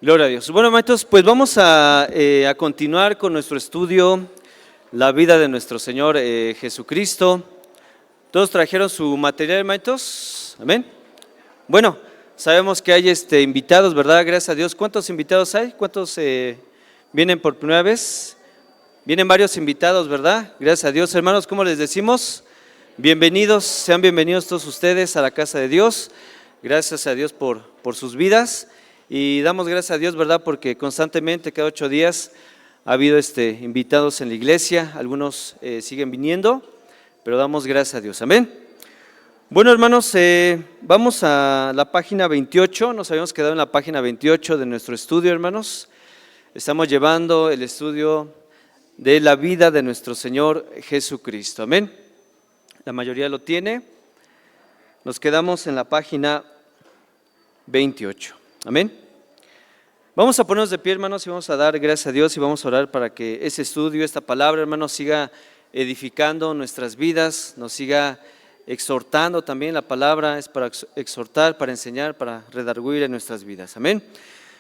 Gloria a Dios. Bueno, maestros, pues vamos a continuar con nuestro estudio, la vida de nuestro Señor Jesucristo. ¿Todos trajeron su material, maestros? Amén. Bueno, sabemos que hay invitados, ¿verdad? Gracias a Dios. ¿Cuántos invitados hay? ¿Cuántos vienen por primera vez? Vienen varios invitados, ¿verdad? Gracias a Dios. Hermanos, ¿cómo les decimos? Bienvenidos, sean bienvenidos todos ustedes a la casa de Dios. Gracias a Dios por sus vidas. Y damos gracias a Dios, ¿verdad? Porque constantemente, cada 8 días, ha habido invitados en la iglesia. Algunos siguen viniendo, pero damos gracias a Dios. Amén. Bueno, hermanos, vamos a la página 28. Nos habíamos quedado en la página 28 de nuestro estudio, hermanos. Estamos llevando el estudio de la vida de nuestro Señor Jesucristo. Amén. La mayoría lo tiene. Nos quedamos en la página 28. Amén. Vamos a ponernos de pie, hermanos, y vamos a dar gracias a Dios y vamos a orar para que ese estudio, esta palabra, hermanos, siga edificando nuestras vidas, nos siga exhortando. También la palabra es para exhortar, para enseñar, para redarguir en nuestras vidas. Amén.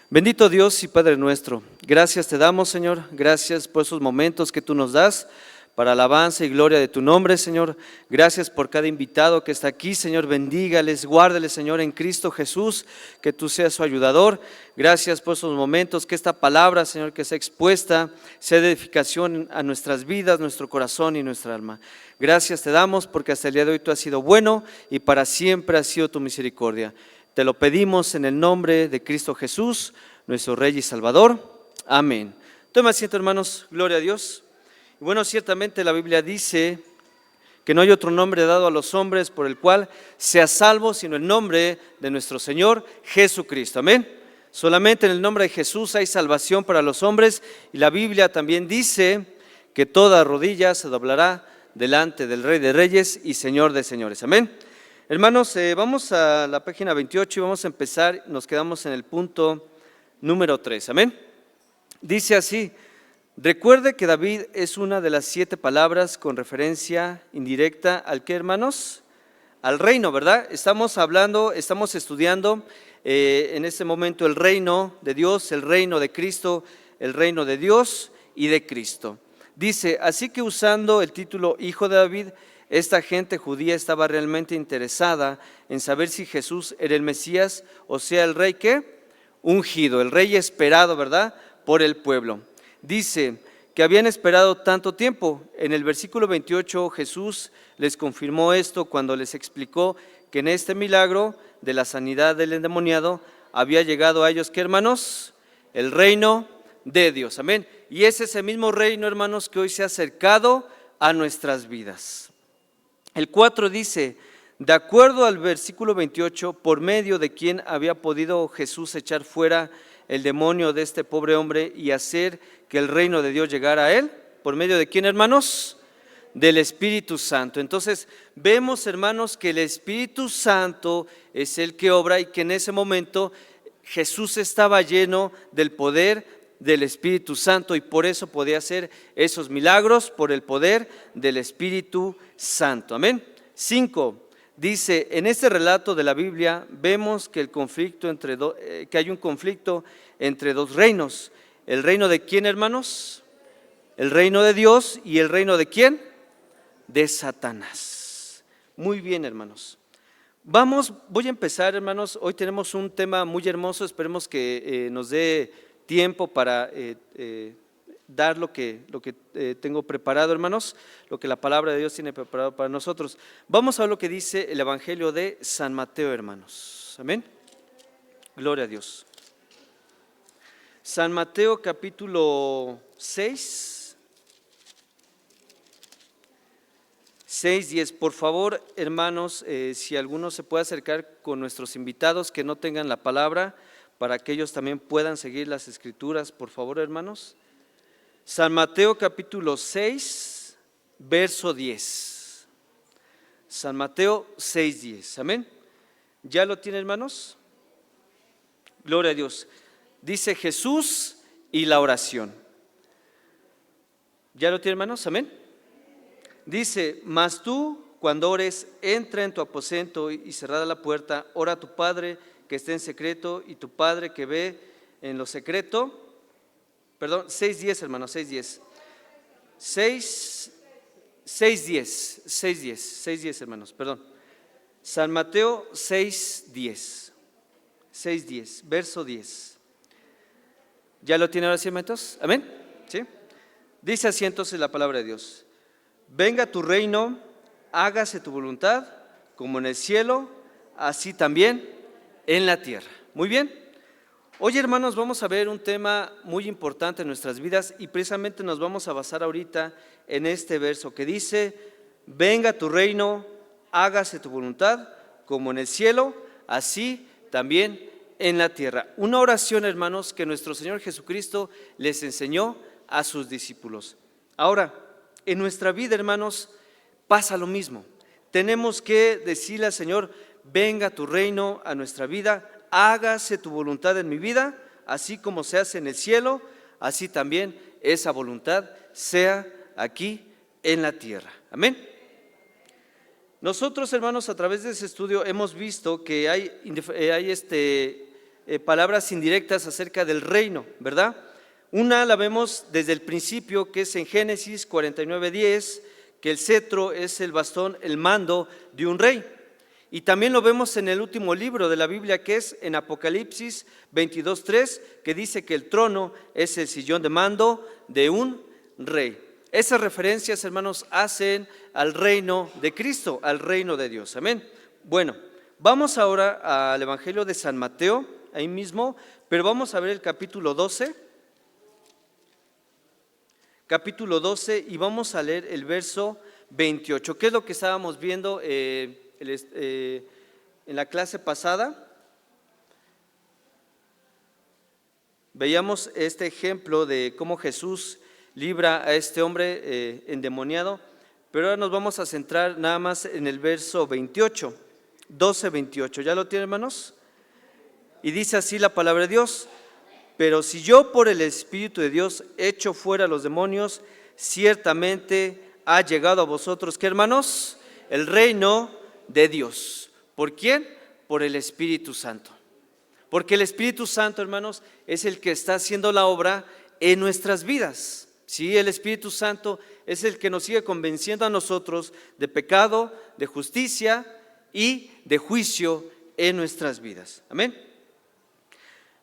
Bendito Dios y Padre nuestro, gracias te damos, Señor, gracias por esos momentos que tú nos das para alabanza y gloria de tu nombre, Señor. Gracias por cada invitado que está aquí, Señor. Bendígales, guárdales, Señor, en Cristo Jesús, que tú seas su ayudador. Gracias por esos momentos, que esta palabra, Señor, que sea expuesta, sea de edificación a nuestras vidas, nuestro corazón y nuestra alma. Gracias te damos porque hasta el día de hoy tú has sido bueno y para siempre ha sido tu misericordia. Te lo pedimos en el nombre de Cristo Jesús, nuestro Rey y Salvador. Amén. Toma asiento, hermanos. Gloria a Dios. Bueno, ciertamente la Biblia dice que no hay otro nombre dado a los hombres por el cual sea salvo, sino el nombre de nuestro Señor Jesucristo. Amén. Solamente en el nombre de Jesús hay salvación para los hombres, y la Biblia también dice que toda rodilla se doblará delante del Rey de Reyes y Señor de Señores. Amén. Hermanos, vamos a la página 28 y vamos a empezar. Nos quedamos en el punto número 3. Amén. Dice así: recuerde que David es una de las 7 palabras con referencia indirecta al ¿qué, hermanos? Al reino, ¿verdad? Estamos estudiando en este momento el reino de Dios, el reino de Cristo, el reino de Dios y de Cristo. Dice, así que usando el título Hijo de David, esta gente judía estaba realmente interesada en saber si Jesús era el Mesías, o sea, el rey ¿qué? Ungido, el rey esperado, ¿verdad? Por el pueblo. Dice que habían esperado tanto tiempo. En el versículo 28 Jesús les confirmó esto cuando les explicó que en este milagro de la sanidad del endemoniado había llegado a ellos, ¿qué, hermanos? El reino de Dios. Amén. Y es ese mismo reino, hermanos, que hoy se ha acercado a nuestras vidas. El 4 dice, de acuerdo al versículo 28, por medio de quien había podido Jesús echar fuera el demonio de este pobre hombre y hacer que el reino de Dios llegara a él. ¿Por medio de quién, hermanos? Del Espíritu Santo. Entonces vemos, hermanos, que el Espíritu Santo es el que obra, y que en ese momento Jesús estaba lleno del poder del Espíritu Santo, y por eso podía hacer esos milagros, por el poder del Espíritu Santo. Amén. 5. Dice, en este relato de la Biblia vemos que que hay un conflicto entre 2 reinos. ¿El reino de quién, hermanos? El reino de Dios. ¿Y el reino de quién? De Satanás. Muy bien, hermanos. Voy a empezar, hermanos. Hoy tenemos un tema muy hermoso. Esperemos que nos dé tiempo para dar lo que tengo preparado, hermanos, lo que la palabra de Dios tiene preparado para nosotros. Vamos a ver lo que dice el Evangelio de San Mateo, hermanos. Amén. Gloria a Dios. San Mateo capítulo 6, 10. Por favor, hermanos, si alguno se puede acercar con nuestros invitados que no tengan la palabra, para que ellos también puedan seguir las escrituras, por favor, hermanos. San Mateo capítulo 6, verso 10. San Mateo 6, 10. Amén. ¿Ya lo tienen, hermanos? Gloria a Dios. Dice Jesús y la oración. ¿Ya lo tienen, hermanos? Amén. Dice, mas tú, cuando ores, entra en tu aposento y cerrada la puerta, ora a tu Padre que está en secreto, y tu Padre que ve en lo secreto, perdón, 6:10, hermanos, 6:10. 6:10, hermanos, perdón. San Mateo 6:10, verso 10. ¿Ya lo tiene ahora sí, hermanos? ¿Amén? ¿Sí? Dice así entonces la palabra de Dios: venga tu reino, hágase tu voluntad, como en el cielo, así también en la tierra. Muy bien. Hoy, hermanos, vamos a ver un tema muy importante en nuestras vidas y precisamente nos vamos a basar ahorita en este verso que dice: venga tu reino, hágase tu voluntad, como en el cielo, así también en la tierra. Una oración, hermanos, que nuestro Señor Jesucristo les enseñó a sus discípulos. Ahora, en nuestra vida, hermanos, pasa lo mismo. Tenemos que decirle al Señor: venga tu reino a nuestra vida, hágase tu voluntad en mi vida, así como se hace en el cielo, así también esa voluntad sea aquí en la tierra. Amén. Nosotros, hermanos, a través de ese estudio hemos visto que hay palabras indirectas acerca del reino, ¿verdad? Una la vemos desde el principio, que es en Génesis 49:10, que el cetro es el bastón, el mando de un rey. Y también lo vemos en el último libro de la Biblia, que es en Apocalipsis 22:3, que dice que el trono es el sillón de mando de un rey. Esas referencias, hermanos, hacen al reino de Cristo, al reino de Dios. Amén. Bueno, vamos ahora al Evangelio de San Mateo, ahí mismo, pero vamos a ver el capítulo 12. Capítulo 12, y vamos a leer el verso 28, que es lo que estábamos viendo en la clase pasada. Veíamos este ejemplo de cómo Jesús libra a este hombre endemoniado, pero ahora nos vamos a centrar nada más en el verso 28, 12:28. ¿Ya lo tienen, hermanos? Y dice así la palabra de Dios: pero si yo por el Espíritu de Dios echo fuera a los demonios, ciertamente ha llegado a vosotros, ¿qué, hermanos? El reino de Dios. ¿Por quién? Por el Espíritu Santo. Porque el Espíritu Santo, hermanos, es el que está haciendo la obra en nuestras vidas. Sí, el Espíritu Santo es el que nos sigue convenciendo a nosotros de pecado, de justicia y de juicio en nuestras vidas. Amén.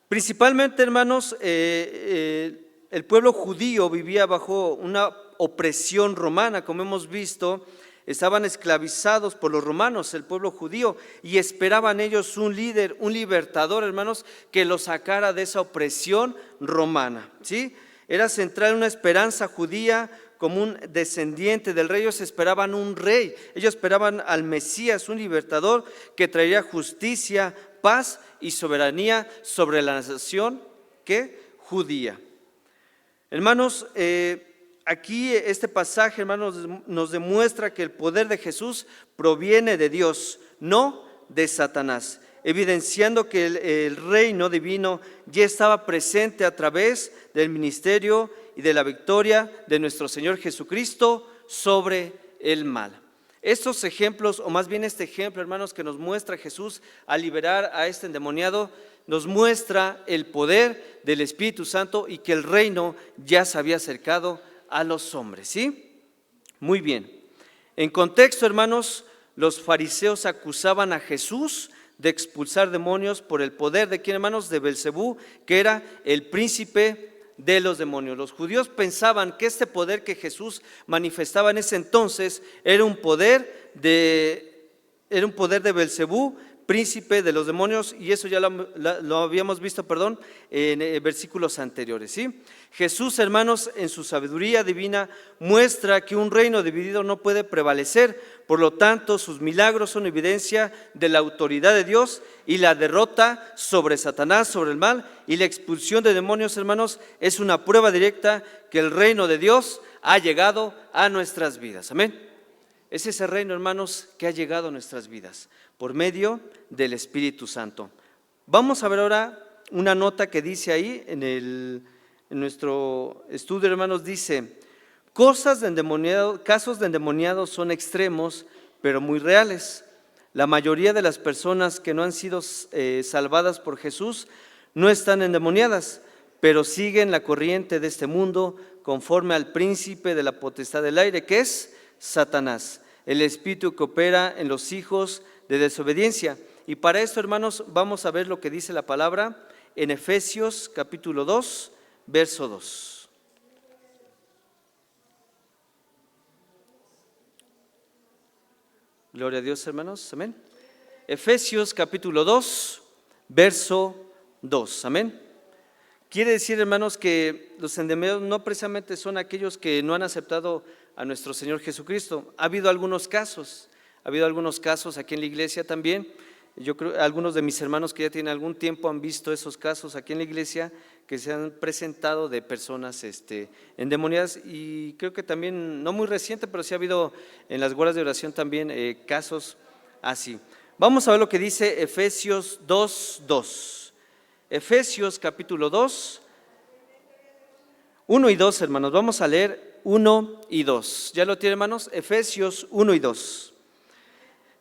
Principalmente, hermanos, el pueblo judío vivía bajo una opresión romana, como hemos visto. Estaban esclavizados por los romanos, el pueblo judío, y esperaban ellos un líder, un libertador, hermanos, que los sacara de esa opresión romana, ¿sí? Era central una esperanza judía como un descendiente del rey. Ellos esperaban un rey, ellos esperaban al Mesías, un libertador que traería justicia, paz y soberanía sobre la nación judía. Hermanos, aquí este pasaje, hermanos, nos demuestra que el poder de Jesús proviene de Dios, no de Satanás, evidenciando que el reino divino ya estaba presente a través del ministerio y de la victoria de nuestro Señor Jesucristo sobre el mal. Estos ejemplos, o más bien este ejemplo, hermanos, que nos muestra Jesús al liberar a este endemoniado, nos muestra el poder del Espíritu Santo y que el reino ya se había acercado a los hombres, ¿sí? Muy bien. En contexto, hermanos, los fariseos acusaban a Jesús de expulsar demonios por el poder de ¿quién, hermanos? De Belcebú, que era el príncipe de los demonios. Los judíos pensaban que este poder que Jesús manifestaba en ese entonces era un poder de Belcebú, príncipe de los demonios, y eso ya lo habíamos visto, en versículos anteriores, ¿sí? Jesús, hermanos, en su sabiduría divina muestra que un reino dividido no puede prevalecer. Por lo tanto, sus milagros son evidencia de la autoridad de Dios y la derrota sobre Satanás, sobre el mal, y la expulsión de demonios, hermanos, es una prueba directa que el reino de Dios ha llegado a nuestras vidas. Amén. Es ese reino, hermanos, que ha llegado a nuestras vidas por medio del Espíritu Santo. Vamos a ver ahora una nota que dice ahí en nuestro estudio, hermanos, dice: casos de endemoniados son extremos, pero muy reales. La mayoría de las personas que no han sido salvadas por Jesús no están endemoniadas, pero siguen la corriente de este mundo conforme al príncipe de la potestad del aire, que es Satanás, el espíritu que opera en los hijos de desobediencia. Y para esto, hermanos, vamos a ver lo que dice la palabra en Efesios capítulo 2, verso 2. Gloria a Dios, hermanos, amén. Efesios capítulo 2, verso 2, amén. Quiere decir, hermanos, que los endemoniados no precisamente son aquellos que no han aceptado a nuestro Señor Jesucristo. Ha habido algunos casos aquí en la iglesia también. Yo creo algunos de mis hermanos que ya tienen algún tiempo han visto esos casos aquí en la iglesia que se han presentado de personas endemoniadas, y creo que también, no muy reciente, pero sí ha habido en las guardas de oración también casos así. Vamos a ver lo que dice Efesios 2, 2. Efesios capítulo 2, 1 y 2, hermanos. Vamos a leer 1 y 2. ¿Ya lo tienen, hermanos? Efesios 1 y 2.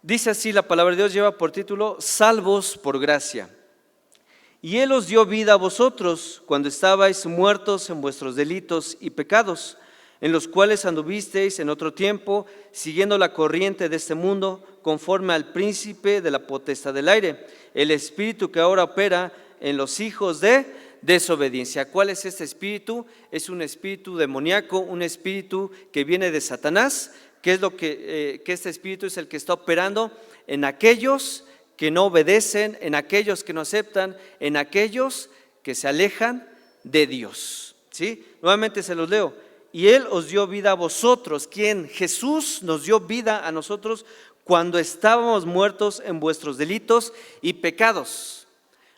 Dice así la palabra de Dios, lleva por título Salvos por gracia. Y Él os dio vida a vosotros cuando estabais muertos en vuestros delitos y pecados, en los cuales anduvisteis en otro tiempo, siguiendo la corriente de este mundo, conforme al príncipe de la potestad del aire, el espíritu que ahora opera en los hijos de desobediencia. ¿Cuál es este espíritu? Es un espíritu demoníaco, un espíritu que viene de Satanás. ¿Qué es lo que este espíritu es el que está operando en aquellos que no obedecen, en aquellos que no aceptan, en aquellos que se alejan de Dios? ¿Sí? Nuevamente se los leo. Y Él os dio vida a vosotros. ¿Quién? Jesús nos dio vida a nosotros cuando estábamos muertos en vuestros delitos y pecados.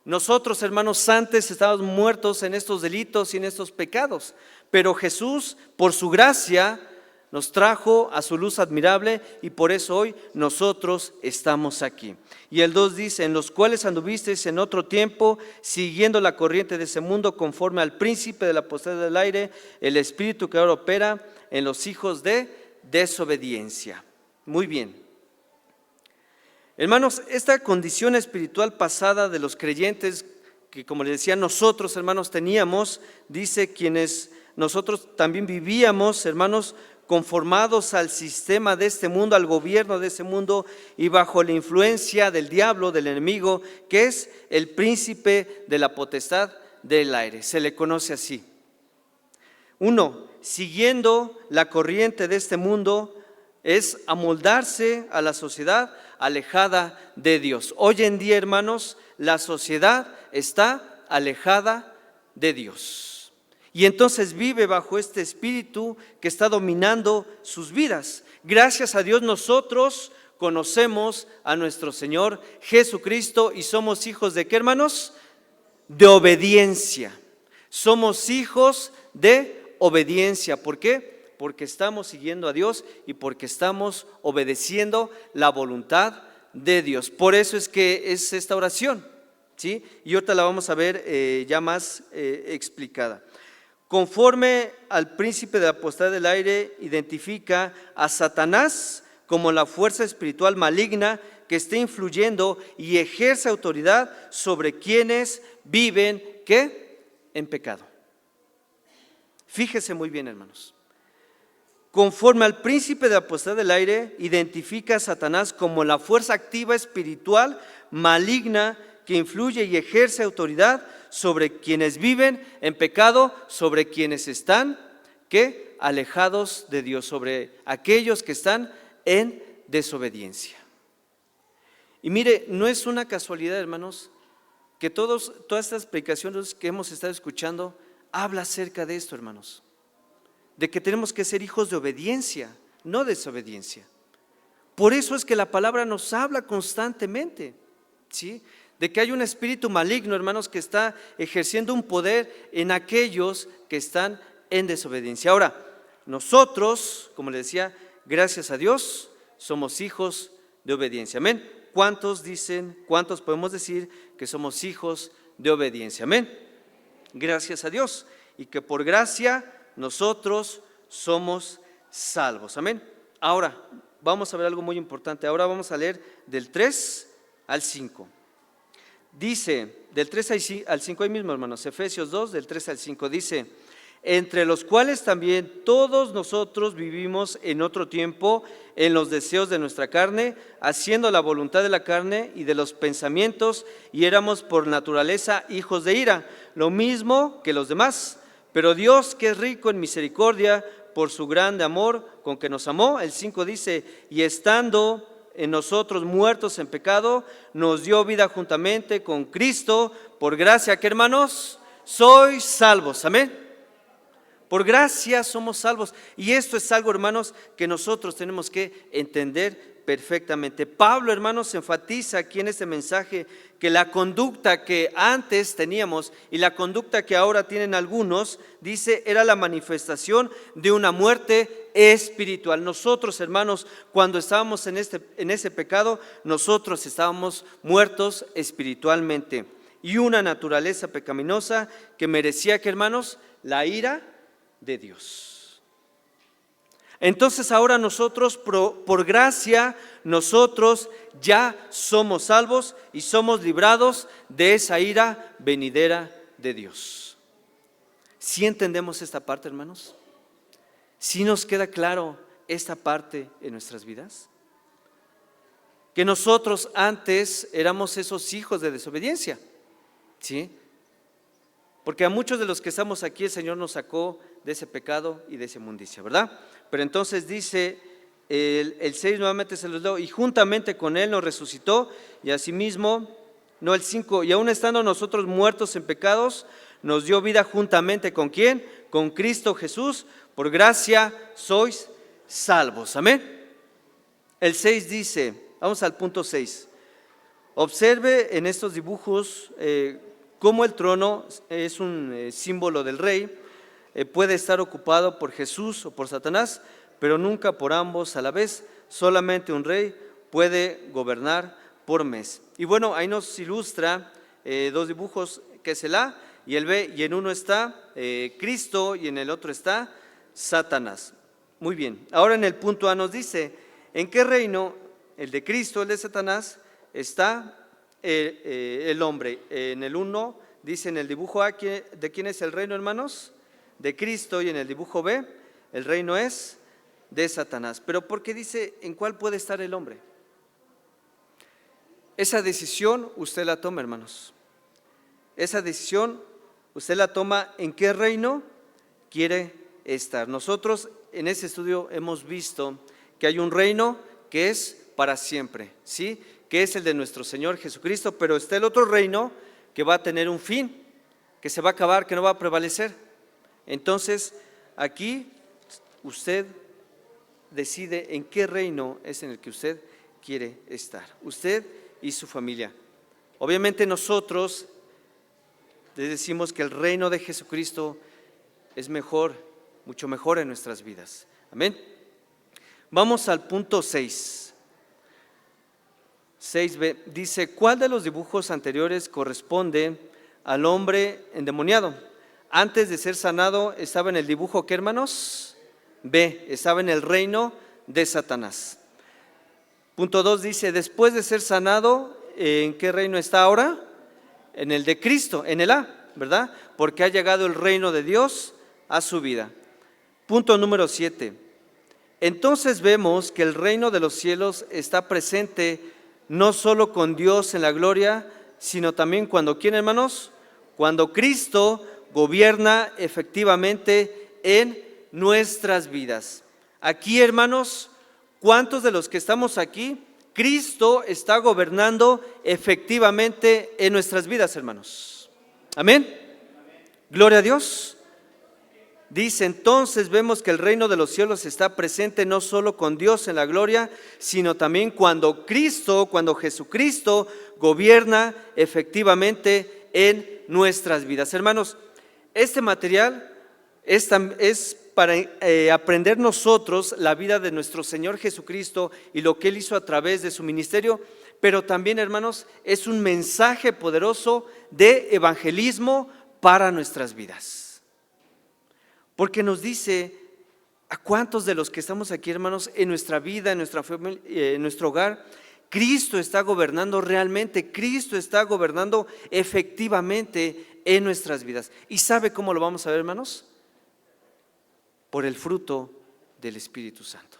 Nosotros, hermanos, antes estábamos muertos en estos delitos y en estos pecados, pero Jesús, por su gracia, nos trajo a su luz admirable, y por eso hoy nosotros estamos aquí. Y el 2 dice, en los cuales anduvisteis en otro tiempo, siguiendo la corriente de ese mundo, conforme al príncipe de la potestad del aire, el espíritu que ahora opera en los hijos de desobediencia. Muy bien. Hermanos, esta condición espiritual pasada de los creyentes, que como les decía nosotros, hermanos, teníamos, dice quienes nosotros también vivíamos, hermanos, conformados al sistema de este mundo, al gobierno de este mundo, y bajo la influencia del diablo, del enemigo, que es el príncipe de la potestad del aire. Se le conoce así. 1. Siguiendo la corriente de este mundo es amoldarse a la sociedad alejada de Dios. Hoy en día, hermanos, la sociedad está alejada de Dios. Y entonces vive bajo este espíritu que está dominando sus vidas. Gracias a Dios nosotros conocemos a nuestro Señor Jesucristo y somos hijos de ¿qué, hermanos? De obediencia. Somos hijos de obediencia. ¿Por qué? Porque estamos siguiendo a Dios y porque estamos obedeciendo la voluntad de Dios. Por eso es que es esta oración, ¿sí? Y ahorita la vamos a ver ya más explicada. Conforme al príncipe de la potestad del aire, identifica a Satanás como la fuerza espiritual maligna que está influyendo y ejerce autoridad sobre quienes viven, ¿qué? En pecado. Fíjese muy bien, hermanos. Conforme al príncipe de la potestad del aire, identifica a Satanás como la fuerza activa espiritual maligna que influye y ejerce autoridad sobre quienes viven en pecado, sobre quienes están, ¿qué? Alejados de Dios, sobre aquellos que están en desobediencia. Y mire, no es una casualidad, hermanos, que todas estas predicaciones que hemos estado escuchando habla acerca de esto, hermanos. De que tenemos que ser hijos de obediencia, no desobediencia. Por eso es que la palabra nos habla constantemente, ¿sí? De que hay un espíritu maligno, hermanos, que está ejerciendo un poder en aquellos que están en desobediencia. Ahora, nosotros, como les decía, gracias a Dios, somos hijos de obediencia. Amén. ¿Cuántos podemos decir que somos hijos de obediencia? Amén. Gracias a Dios. Y que por gracia nosotros somos salvos. Amén. Ahora, vamos a ver algo muy importante. Ahora vamos a leer del 3 al 5. Dice, del 3 al 5 ahí mismo, hermanos, Efesios 2, del 3 al 5, dice: entre los cuales también todos nosotros vivimos en otro tiempo en los deseos de nuestra carne, haciendo la voluntad de la carne y de los pensamientos, y éramos por naturaleza hijos de ira, lo mismo que los demás. Pero Dios, que es rico en misericordia, por su grande amor con que nos amó, el 5 dice: y estando en nosotros muertos en pecado, nos dio vida juntamente con Cristo. Por gracia, ¿qué, hermanos? Sois salvos. Amén. Por gracia somos salvos. Y esto es algo, hermanos, que nosotros tenemos que entender perfectamente. Pablo, hermanos, enfatiza aquí en este mensaje que la conducta que antes teníamos y la conducta que ahora tienen algunos, dice, era la manifestación de una muerte espiritual. Nosotros, hermanos, cuando estábamos en ese pecado, nosotros estábamos muertos espiritualmente. Y una naturaleza pecaminosa que merecía, que, hermanos, la ira de Dios. Entonces ahora nosotros, por gracia, nosotros ya somos salvos y somos librados de esa ira venidera de Dios. ¿Sí entendemos esta parte, hermanos? ¿Sí nos queda claro esta parte en nuestras vidas? Que nosotros antes éramos esos hijos de desobediencia, ¿sí? Porque a muchos de los que estamos aquí el Señor nos sacó de ese pecado y de esa inmundicia, ¿verdad? Pero entonces dice el 6, nuevamente se los leo: y juntamente con Él nos resucitó, y asimismo, no, el 5, y aún estando nosotros muertos en pecados, nos dio vida juntamente ¿con quién? Con Cristo Jesús. Por gracia sois salvos. Amén. El 6 dice, vamos al punto 6. Observe en estos dibujos cómo el trono es un símbolo del rey. Puede estar ocupado por Jesús o por Satanás, pero nunca por ambos a la vez. Solamente un rey puede gobernar por mes. Y bueno, ahí nos ilustra dos dibujos, que es el A y el B, y en uno está Cristo y en el otro está Satanás. Muy bien, ahora en el punto A nos dice, ¿en qué reino, el de Cristo, el de Satanás, está el hombre? En el 1 dice en el dibujo A, ¿de quién es el reino, hermanos? De Cristo. Y en el dibujo B, el reino es de Satanás. Pero ¿por qué dice en cuál puede estar el hombre? Esa decisión usted la toma, hermanos. Esa decisión usted la toma en qué reino quiere estar. Nosotros en ese estudio hemos visto que hay un reino que es para siempre, ¿sí? Que es el de nuestro Señor Jesucristo, pero está el otro reino que va a tener un fin, que se va a acabar, que no va a prevalecer. Entonces, aquí usted decide en qué reino es en el que usted quiere estar, usted y su familia. Obviamente nosotros les decimos que el reino de Jesucristo es mejor, mucho mejor en nuestras vidas. Amén. Vamos al punto 6. 6b dice, ¿cuál de los dibujos anteriores corresponde al hombre endemoniado? Antes de ser sanado estaba en el dibujo, ¿qué, hermanos? B, estaba en el reino de Satanás. Punto 2 dice, después de ser sanado, ¿en qué reino está ahora? En el de Cristo, en el A, ¿verdad? Porque ha llegado el reino de Dios a su vida. Punto número 7. Entonces vemos que el reino de los cielos está presente no solo con Dios en la gloria, sino también cuando, ¿quién, hermanos? Cuando Cristo gobierna efectivamente en nuestras vidas. Aquí, hermanos, ¿cuántos de los que estamos aquí, Cristo está gobernando efectivamente en nuestras vidas, hermanos? Amén. Gloria a Dios. Dice, entonces vemos que el reino de los cielos está presente no solo con Dios en la gloria, sino también cuando Cristo, cuando Jesucristo gobierna efectivamente en nuestras vidas. Hermanos, este material es para aprender nosotros la vida de nuestro Señor Jesucristo y lo que Él hizo a través de su ministerio, pero también, hermanos, es un mensaje poderoso de evangelismo para nuestras vidas. Porque nos dice a cuántos de los que estamos aquí, hermanos, en nuestra vida, en nuestra familia, en nuestro hogar, Cristo está gobernando realmente, Cristo está gobernando efectivamente en nuestras vidas. ¿Y sabe cómo lo vamos a ver, hermanos? Por el fruto del Espíritu Santo.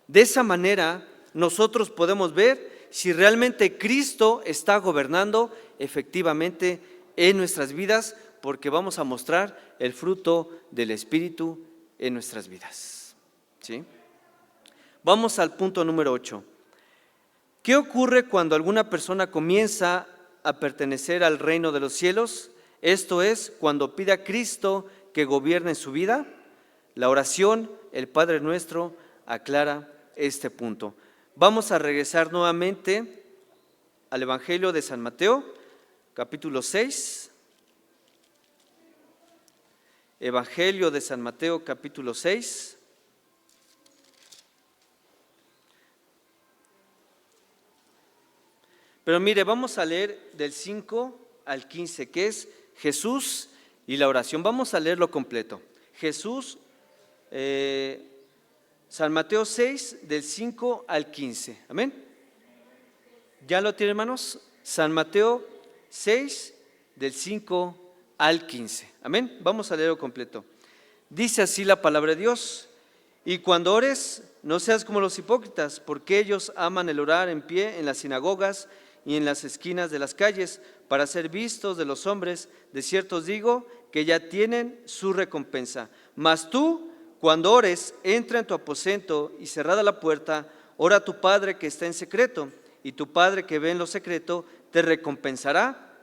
De esa manera nosotros podemos ver si realmente Cristo está gobernando efectivamente en nuestras vidas, porque vamos a mostrar el fruto del Espíritu en nuestras vidas. ¿Sí? Vamos al punto número 8. ¿Qué ocurre cuando alguna persona comienza a pertenecer al reino de los cielos? Esto es, cuando pide a Cristo que gobierne su vida. La oración, el Padre Nuestro, aclara este punto. Vamos a regresar nuevamente al Evangelio de San Mateo, capítulo 6. Evangelio de San Mateo, capítulo 6. Pero mire, vamos a leer del 5 al 15, que es Jesús y la oración. Vamos a leerlo completo. Jesús, San Mateo 6, del 5 al 15. Amén. ¿Ya lo tienen, hermanos? San Mateo 6, del 5 al 15. Amén. Vamos a leerlo completo. Dice así la palabra de Dios: y cuando ores, no seas como los hipócritas, porque ellos aman el orar en pie en las sinagogas y en las esquinas de las calles, para ser vistos de los hombres. De cierto os digo que ya tienen su recompensa. Mas tú, cuando ores, entra en tu aposento y cerrada la puerta, ora a tu Padre que está en secreto, y tu Padre que ve en lo secreto te recompensará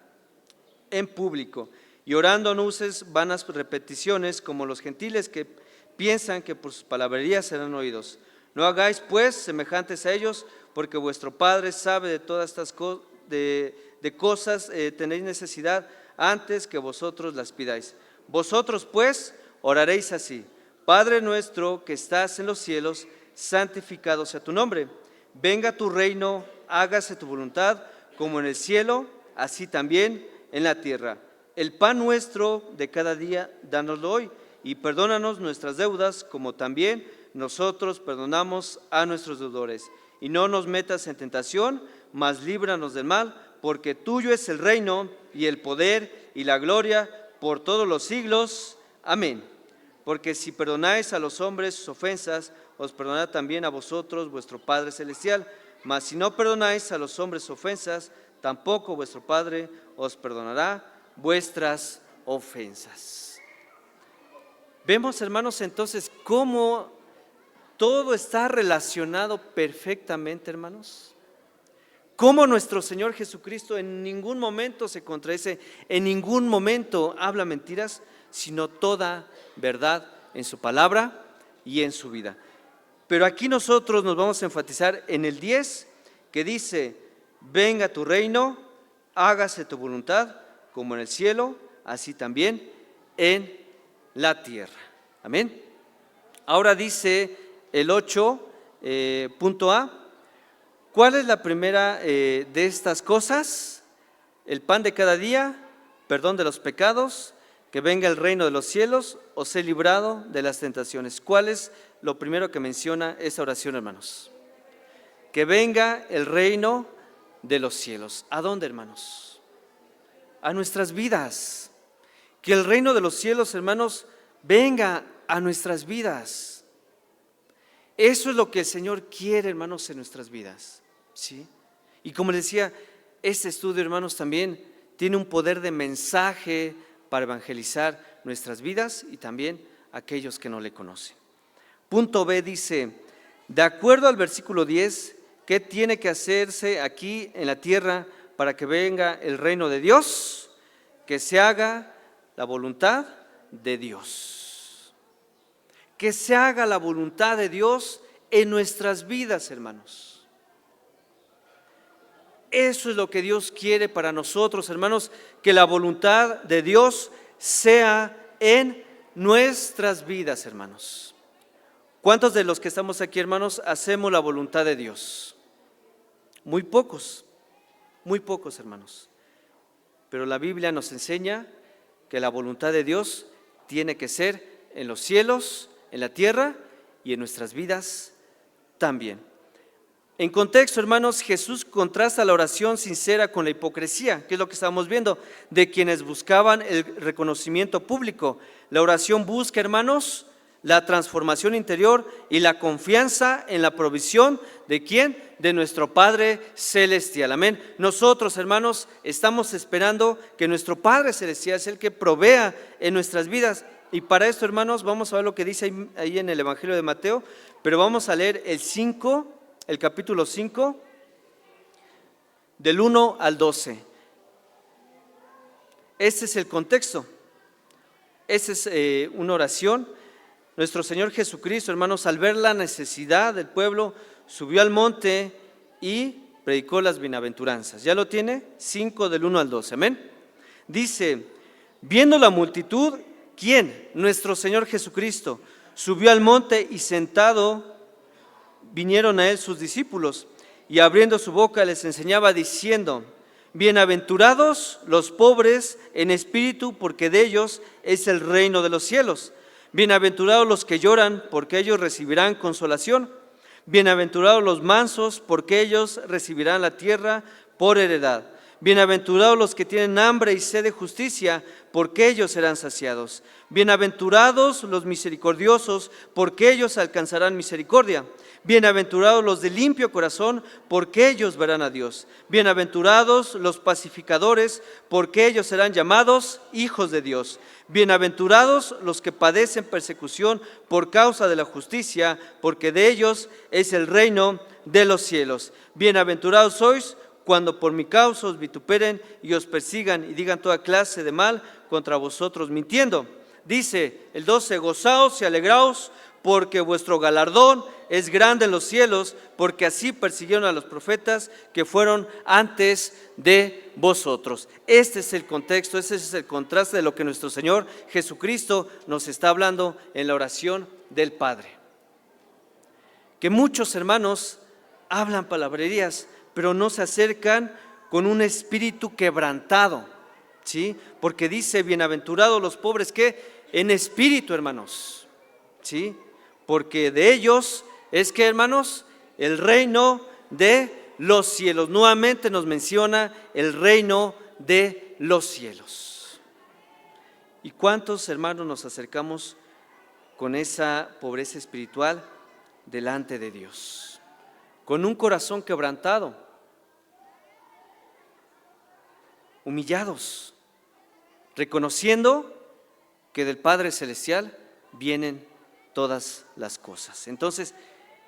en público. Y orando no uses vanas repeticiones como los gentiles, que piensan que por sus palabrerías serán oídos. No hagáis pues semejantes a ellos, porque vuestro Padre sabe de todas estas cosas tenéis necesidad antes que vosotros las pidáis. Vosotros pues oraréis así: Padre nuestro que estás en los cielos, santificado sea tu nombre. Venga tu reino, hágase tu voluntad, como en el cielo, así también en la tierra. El pan nuestro de cada día, dánoslo hoy, y perdónanos nuestras deudas, como también nosotros perdonamos a nuestros deudores. Y no nos metas en tentación, mas líbranos del mal, porque tuyo es el reino, y el poder, y la gloria, por todos los siglos. Amén. Porque si perdonáis a los hombres sus ofensas, os perdonará también a vosotros vuestro Padre Celestial. Mas si no perdonáis a los hombres sus ofensas, tampoco vuestro Padre os perdonará vuestras ofensas. Vemos, hermanos, entonces cómo todo está relacionado perfectamente, hermanos. Cómo nuestro Señor Jesucristo en ningún momento se contradice, en ningún momento habla mentiras, sino toda verdad en su palabra y en su vida. Pero aquí nosotros nos vamos a enfatizar en el 10, que dice: venga tu reino, hágase tu voluntad, como en el cielo, así también en la tierra. Amén. Ahora dice el 8, punto A. ¿Cuál es la primera de estas cosas? El pan de cada día, perdón de los pecados, que venga el reino de los cielos, o ser librado de las tentaciones. ¿Cuál es lo primero que menciona esta oración, hermanos? Que venga el reino de los cielos. ¿A dónde, hermanos? A nuestras vidas. Que el reino de los cielos, hermanos, venga a nuestras vidas. Eso es lo que el Señor quiere, hermanos, en nuestras vidas. ¿Sí? Y como les decía, este estudio, hermanos, también tiene un poder de mensaje para evangelizar nuestras vidas y también aquellos que no le conocen. Punto B dice: de acuerdo al versículo 10, ¿qué tiene que hacerse aquí en la tierra para que venga el reino de Dios? Que se haga la voluntad de Dios. Que se haga la voluntad de Dios en nuestras vidas, hermanos. Eso es lo que Dios quiere para nosotros, hermanos, que la voluntad de Dios sea en nuestras vidas, hermanos. ¿Cuántos de los que estamos aquí, hermanos, hacemos la voluntad de Dios? Muy pocos, hermanos. Pero la Biblia nos enseña que la voluntad de Dios tiene que ser en los cielos, en la tierra y en nuestras vidas también. En contexto, hermanos, Jesús contrasta la oración sincera con la hipocresía, que es lo que estamos viendo, de quienes buscaban el reconocimiento público. La oración busca, hermanos, la transformación interior y la confianza en la provisión ¿de quién? De nuestro Padre Celestial. Amén. Nosotros, hermanos, estamos esperando que nuestro Padre Celestial sea el que provea en nuestras vidas. Y para esto, hermanos, vamos a ver lo que dice ahí en el Evangelio de Mateo, pero vamos a leer el capítulo 5, del 1 al 12. Este es el contexto. Esta es una oración. Nuestro Señor Jesucristo, hermanos, al ver la necesidad del pueblo, subió al monte y predicó las bienaventuranzas. ¿Ya lo tiene? 5 del 1 al 12. Amén. Dice, viendo la multitud, ¿quién? Nuestro Señor Jesucristo subió al monte y sentado vinieron a él sus discípulos y abriendo su boca les enseñaba diciendo, bienaventurados los pobres en espíritu, porque de ellos es el reino de los cielos. Bienaventurados los que lloran, porque ellos recibirán consolación. Bienaventurados los mansos, porque ellos recibirán la tierra por heredad. Bienaventurados los que tienen hambre y sed de justicia, porque ellos serán saciados. Bienaventurados los misericordiosos, porque ellos alcanzarán misericordia. Bienaventurados los de limpio corazón, porque ellos verán a Dios. Bienaventurados los pacificadores, porque ellos serán llamados hijos de Dios. Bienaventurados los que padecen persecución por causa de la justicia, porque de ellos es el reino de los cielos. Bienaventurados sois cuando por mi causa os vituperen y os persigan y digan toda clase de mal contra vosotros mintiendo. Dice el 12, gozaos y alegraos, porque vuestro galardón es grande en los cielos, porque así persiguieron a los profetas que fueron antes de vosotros. Este es el contexto, este es el contraste de lo que nuestro Señor Jesucristo nos está hablando en la oración del Padre. Que muchos hermanos hablan palabrerías, pero no se acercan con un espíritu quebrantado, ¿sí? Porque dice, bienaventurados los pobres, ¿qué? En espíritu, hermanos, ¿sí? Porque de ellos es que, hermanos, el reino de los cielos. Nuevamente nos menciona el reino de los cielos. ¿Y cuántos, hermanos, nos acercamos con esa pobreza espiritual delante de Dios? Con un corazón quebrantado, humillados, reconociendo que del Padre Celestial vienen todas las cosas. Entonces,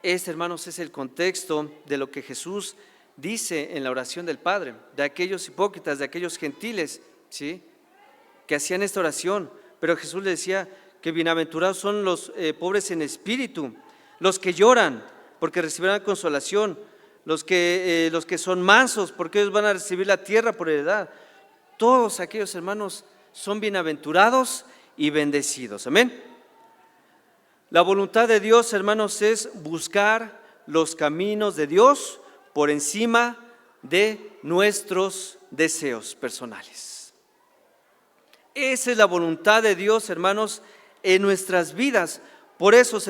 hermanos, es el contexto de lo que Jesús dice en la oración del Padre, de aquellos hipócritas, de aquellos gentiles, ¿sí?, que hacían esta oración, pero Jesús le decía que bienaventurados son los pobres en espíritu, los que lloran, porque recibirán consolación, los que son mansos, porque ellos van a recibir la tierra por heredad. Todos aquellos, hermanos, son bienaventurados y bendecidos. Amén. La voluntad de Dios, hermanos, es buscar los caminos de Dios por encima de nuestros deseos personales. Esa es la voluntad de Dios, hermanos, en nuestras vidas. Por eso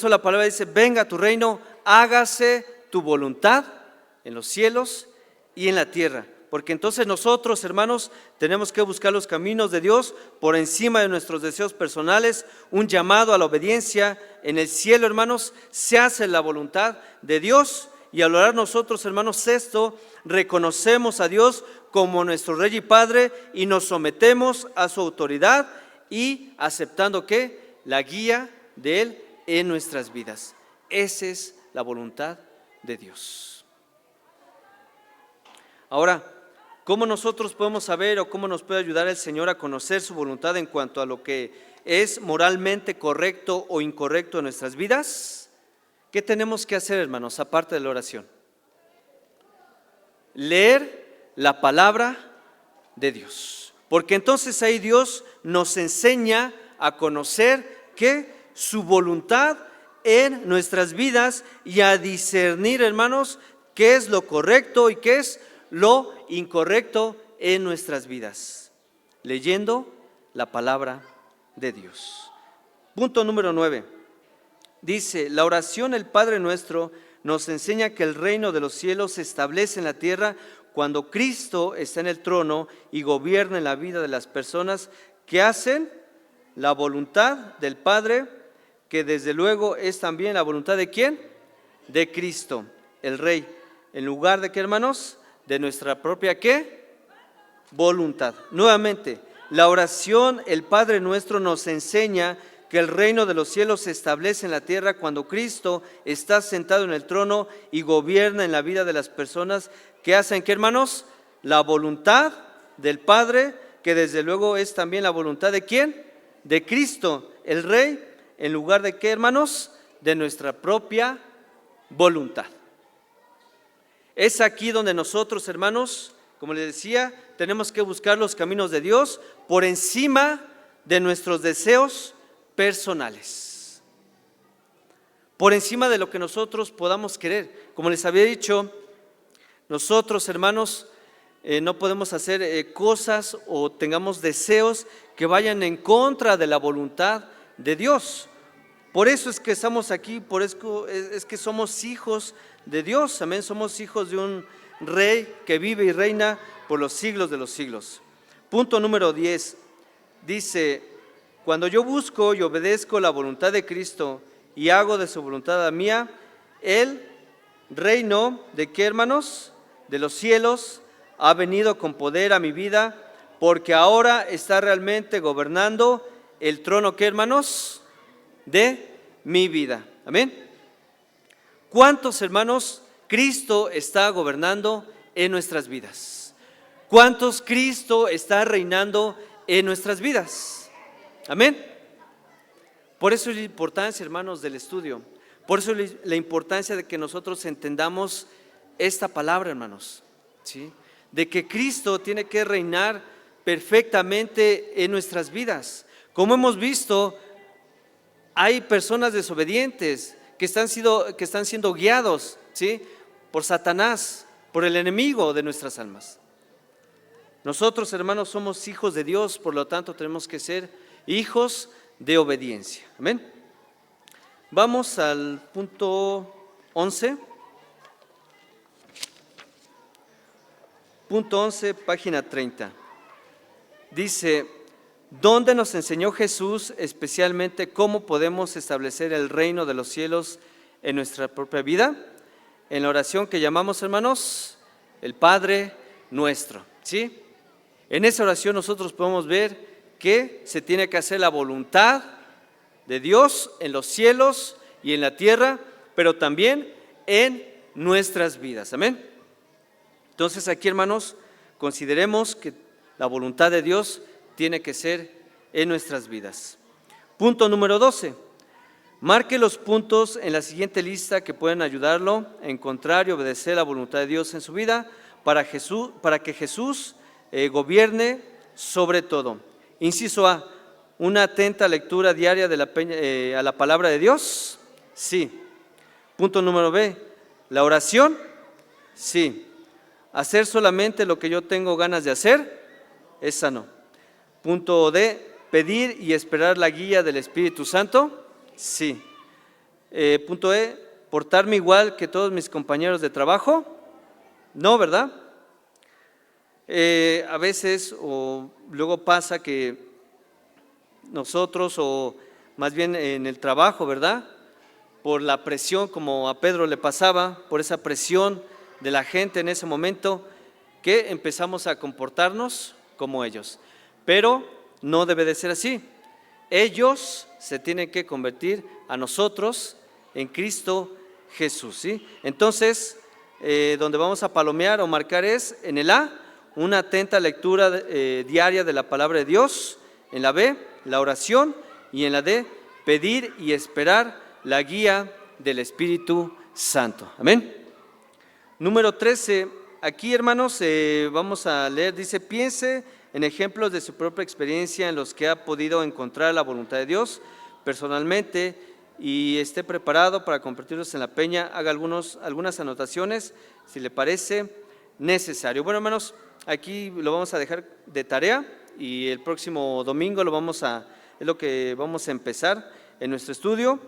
la palabra dice, venga tu reino, hágase tu voluntad en los cielos y en la tierra. Porque entonces nosotros, hermanos, tenemos que buscar los caminos de Dios por encima de nuestros deseos personales, un llamado a la obediencia. En el cielo, hermanos, se hace la voluntad de Dios, y al orar nosotros, hermanos, esto, reconocemos a Dios como nuestro Rey y Padre y nos sometemos a su autoridad y aceptando ¿qué? La guía de Él en nuestras vidas. Esa es la voluntad de Dios. Ahora, ¿cómo nosotros podemos saber o cómo nos puede ayudar el Señor a conocer su voluntad en cuanto a lo que es moralmente correcto o incorrecto en nuestras vidas? ¿Qué tenemos que hacer, hermanos, aparte de la oración? Leer la palabra de Dios. Porque entonces ahí Dios nos enseña a conocer que su voluntad en nuestras vidas y a discernir, hermanos, qué es lo correcto y qué es lo incorrecto en nuestras vidas, leyendo la palabra de Dios. Punto número 9. Dice, la oración el Padre Nuestro nos enseña que el reino de los cielos se establece en la tierra cuando Cristo está en el trono y gobierna en la vida de las personas que hacen la voluntad del Padre, que desde luego es también la voluntad ¿de quién? De Cristo, el Rey. ¿En lugar de qué, hermanos? De nuestra propia ¿qué? Voluntad. Nuevamente, la oración, el Padre Nuestro, nos enseña que el reino de los cielos se establece en la tierra cuando Cristo está sentado en el trono y gobierna en la vida de las personas que hacen ¿qué, hermanos? La voluntad del Padre, que desde luego es también la voluntad ¿de quién? De Cristo, el Rey, en lugar de ¿qué, hermanos? De nuestra propia voluntad. Es aquí donde nosotros, hermanos, como les decía, tenemos que buscar los caminos de Dios por encima de nuestros deseos personales, por encima de lo que nosotros podamos querer. Como les había dicho, nosotros, hermanos, no podemos hacer cosas o tengamos deseos que vayan en contra de la voluntad de Dios. Por eso es que estamos aquí, por eso es que somos hijos de Dios. Amén, somos hijos de un Rey que vive y reina por los siglos de los siglos. Punto número 10, dice: cuando yo busco y obedezco la voluntad de Cristo y hago de su voluntad la mía, el reino ¿de qué, hermanos? De los cielos ha venido con poder a mi vida, porque ahora está realmente gobernando el trono ¿qué, hermanos? De mi vida. Amén. ¿Cuántos, hermanos, Cristo está gobernando en nuestras vidas? ¿Cuántos Cristo está reinando en nuestras vidas? Amén. Por eso es la importancia, hermanos, del estudio. Por eso es la importancia de que nosotros entendamos esta palabra, hermanos, ¿sí? De que Cristo tiene que reinar perfectamente en nuestras vidas. Como hemos visto, hay personas desobedientes que están siendo guiados, ¿sí? Por Satanás, por el enemigo de nuestras almas. Nosotros, hermanos, somos hijos de Dios, por lo tanto tenemos que ser hijos de obediencia. Amén. Vamos al punto 11. Punto 11, página 30. Dice: ¿dónde nos enseñó Jesús especialmente cómo podemos establecer el reino de los cielos en nuestra propia vida? En la oración que llamamos, hermanos, el Padre Nuestro, ¿sí? En esa oración nosotros podemos ver que se tiene que hacer la voluntad de Dios en los cielos y en la tierra, pero también en nuestras vidas. Amén. Entonces aquí, hermanos, consideremos que la voluntad de Dios tiene que ser en nuestras vidas. Punto número 12. Marque los puntos en la siguiente lista que pueden ayudarlo a encontrar y obedecer la voluntad de Dios en su vida para que Jesús gobierne sobre todo. Inciso A: ¿una atenta lectura diaria a la palabra de Dios? Sí. Punto número B: ¿la oración? Sí. ¿Hacer solamente lo que yo tengo ganas de hacer? Esa no. Punto D: ¿pedir y esperar la guía del Espíritu Santo? Sí. Punto E: ¿portarme igual que todos mis compañeros de trabajo? No, ¿verdad? A veces o luego pasa que nosotros, o más bien en el trabajo, ¿verdad? Por la presión, como a Pedro le pasaba, por esa presión de la gente en ese momento, que empezamos a comportarnos como ellos. Pero no debe de ser así. Ellos se tienen que convertir a nosotros en Cristo Jesús, ¿sí? Entonces, donde vamos a palomear o marcar es en el A: una atenta lectura diaria de la palabra de Dios. En la B: la oración. Y en la D: pedir y esperar la guía del Espíritu Santo. Amén. Número 13. Aquí, hermanos, vamos a leer, dice: piense en ejemplos de su propia experiencia en los que ha podido encontrar la voluntad de Dios personalmente y esté preparado para compartirlos en la peña. Haga algunas anotaciones si le parece necesario. Bueno, hermanos, aquí lo vamos a dejar de tarea y el próximo domingo es lo que vamos a empezar en nuestro estudio.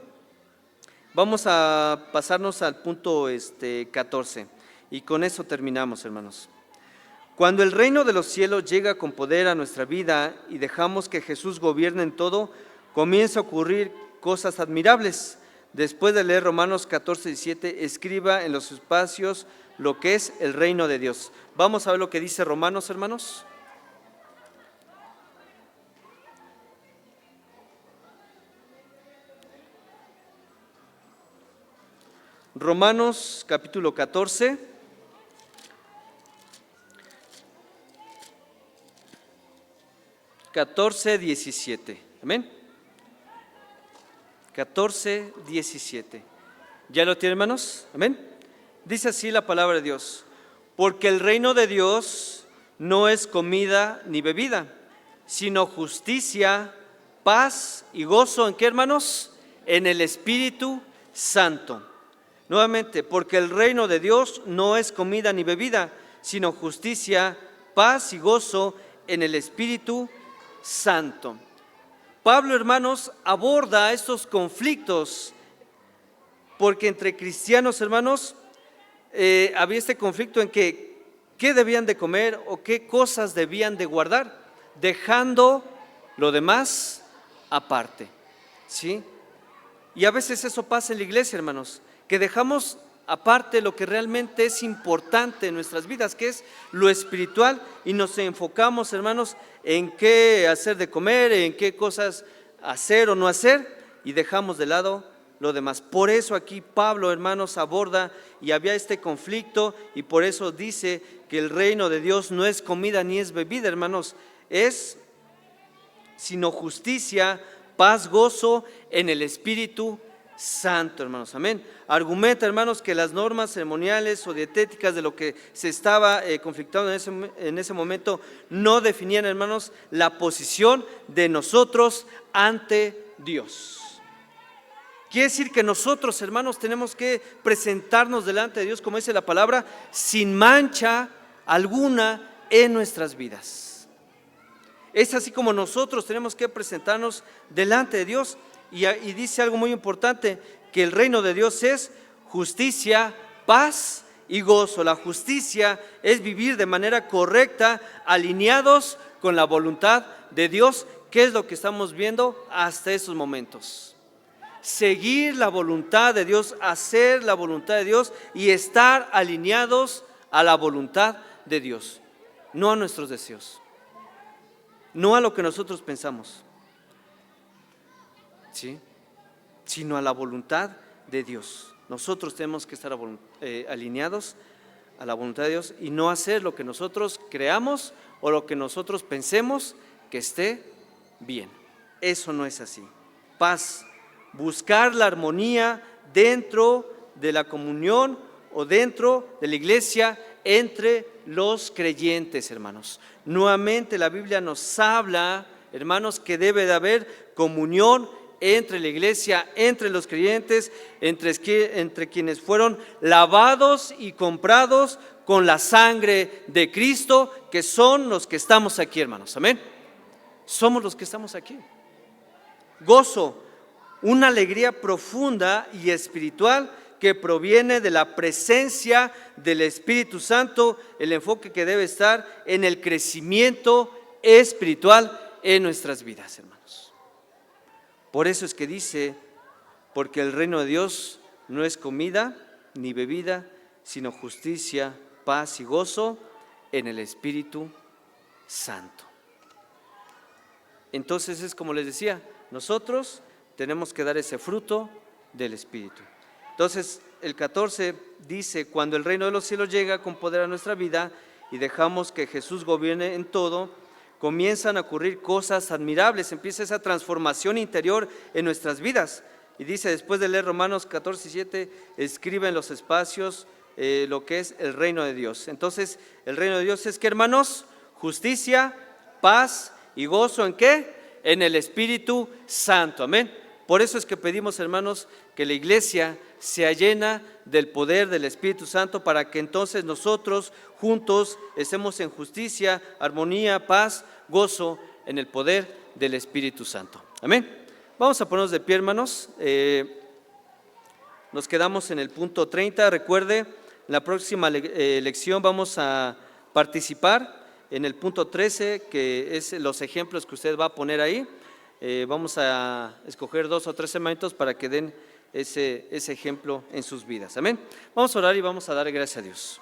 Vamos a pasarnos al punto 14 y con eso terminamos, hermanos. Cuando el reino de los cielos llega con poder a nuestra vida y dejamos que Jesús gobierne en todo, comienza a ocurrir cosas admirables. Después de leer Romanos 14:17, escriba en los espacios lo que es el reino de Dios. Vamos a ver lo que dice Romanos, hermanos. Romanos capítulo 14, (14:17). Amén. 14:17. ¿Ya lo tienen, hermanos? Amén. Dice así la palabra de Dios: porque el reino de Dios no es comida ni bebida, sino justicia, paz y gozo. ¿En qué, hermanos? En el Espíritu Santo. Nuevamente, porque el reino de Dios no es comida ni bebida, sino justicia, paz y gozo en el Espíritu Santo. Pablo, hermanos, aborda estos conflictos porque entre cristianos, hermanos, había este conflicto en que qué debían de comer o qué cosas debían de guardar, dejando lo demás aparte, ¿sí? Y a veces eso pasa en la iglesia, hermanos, que dejamos aparte lo que realmente es importante en nuestras vidas, que es lo espiritual, y nos enfocamos, hermanos, en qué hacer de comer, en qué cosas hacer o no hacer, y dejamos de lado lo demás. Por eso aquí Pablo, hermanos, aborda, y había este conflicto, y por eso dice que el reino de Dios no es comida ni es bebida, hermanos, es sino justicia, paz, gozo en el Espíritu Santo, hermanos. Amén. Argumenta, hermanos, que las normas ceremoniales o dietéticas de lo que se estaba conflictando en ese momento no definían, hermanos, la posición de nosotros ante Dios. Quiere decir que nosotros, hermanos, tenemos que presentarnos delante de Dios, como dice la palabra, sin mancha alguna en nuestras vidas. Es así como nosotros tenemos que presentarnos delante de Dios. Y dice algo muy importante, que el reino de Dios es justicia, paz y gozo. La justicia es vivir de manera correcta, alineados con la voluntad de Dios, que es lo que estamos viendo hasta esos momentos. Seguir la voluntad de Dios, hacer la voluntad de Dios y estar alineados a la voluntad de Dios, no a nuestros deseos, no a lo que nosotros pensamos, ¿sí? Sino a la voluntad de Dios. Nosotros tenemos que estar alineados a la voluntad de Dios y no hacer lo que nosotros creamos o lo que nosotros pensemos que esté bien. Eso no es así. Paz, buscar la armonía dentro de la comunión o dentro de la iglesia entre los creyentes, hermanos. Nuevamente la Biblia nos habla, hermanos, que debe de haber comunión entre la iglesia, entre los creyentes, entre quienes fueron lavados y comprados con la sangre de Cristo, que son los que estamos aquí, hermanos. Amén. Somos los que estamos aquí. Gozo, una alegría profunda y espiritual que proviene de la presencia del Espíritu Santo, el enfoque que debe estar en el crecimiento espiritual en nuestras vidas, hermanos. Por eso es que dice, porque el reino de Dios no es comida ni bebida, sino justicia, paz y gozo en el Espíritu Santo. Entonces es como les decía, nosotros tenemos que dar ese fruto del Espíritu. Entonces el 14 dice, cuando el reino de los cielos llega con poder a nuestra vida y dejamos que Jesús gobierne en todo, comienzan a ocurrir cosas admirables, empieza esa transformación interior en nuestras vidas. Y dice, después de leer Romanos 14:7, escribe en los espacios lo que es el reino de Dios. Entonces, el reino de Dios es ¿qué, hermanos? Justicia, paz y gozo, ¿en qué? En el Espíritu Santo, amén. Por eso es que pedimos, hermanos, que la iglesia sea llena del poder del Espíritu Santo para que entonces nosotros juntos estemos en justicia, armonía, paz, gozo en el poder del Espíritu Santo. Amén. Vamos a ponernos de pie, hermanos. Nos quedamos en el punto 30. Recuerde, en la próxima lección vamos a participar en el punto 13, que es los ejemplos que usted va a poner ahí. Vamos a escoger 2 o 3 hermanitos para que den ese ejemplo en sus vidas. Amén. Vamos a orar y vamos a dar gracias a Dios.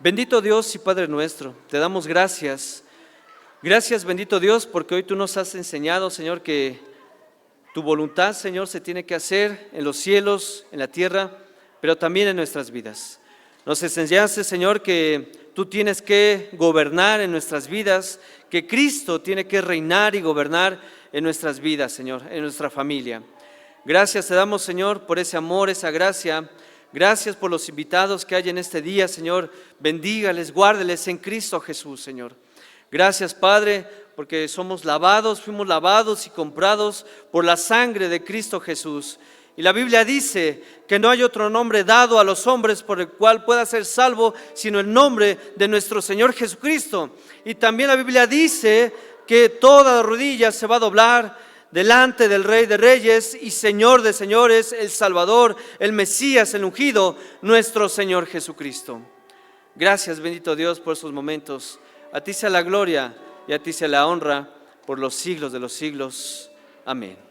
Bendito Dios y Padre nuestro, te damos gracias. Gracias, bendito Dios, porque hoy tú nos has enseñado, Señor, que tu voluntad, Señor, se tiene que hacer en los cielos, en la tierra, pero también en nuestras vidas. Nos enseñaste, Señor, que tú tienes que gobernar en nuestras vidas, que Cristo tiene que reinar y gobernar en nuestras vidas, Señor, en nuestra familia. Gracias te damos, Señor, por ese amor, esa gracia. Gracias por los invitados que hay en este día, Señor. Bendígales, guárdeles en Cristo Jesús, Señor. Gracias, Padre, porque somos lavados, fuimos lavados y comprados por la sangre de Cristo Jesús. Y la Biblia dice que no hay otro nombre dado a los hombres por el cual pueda ser salvo, sino el nombre de nuestro Señor Jesucristo. Y también la Biblia dice que toda rodilla se va a doblar delante del Rey de Reyes y Señor de Señores, el Salvador, el Mesías, el ungido, nuestro Señor Jesucristo. Gracias, bendito Dios, por esos momentos. A ti sea la gloria y a ti sea la honra por los siglos de los siglos. Amén.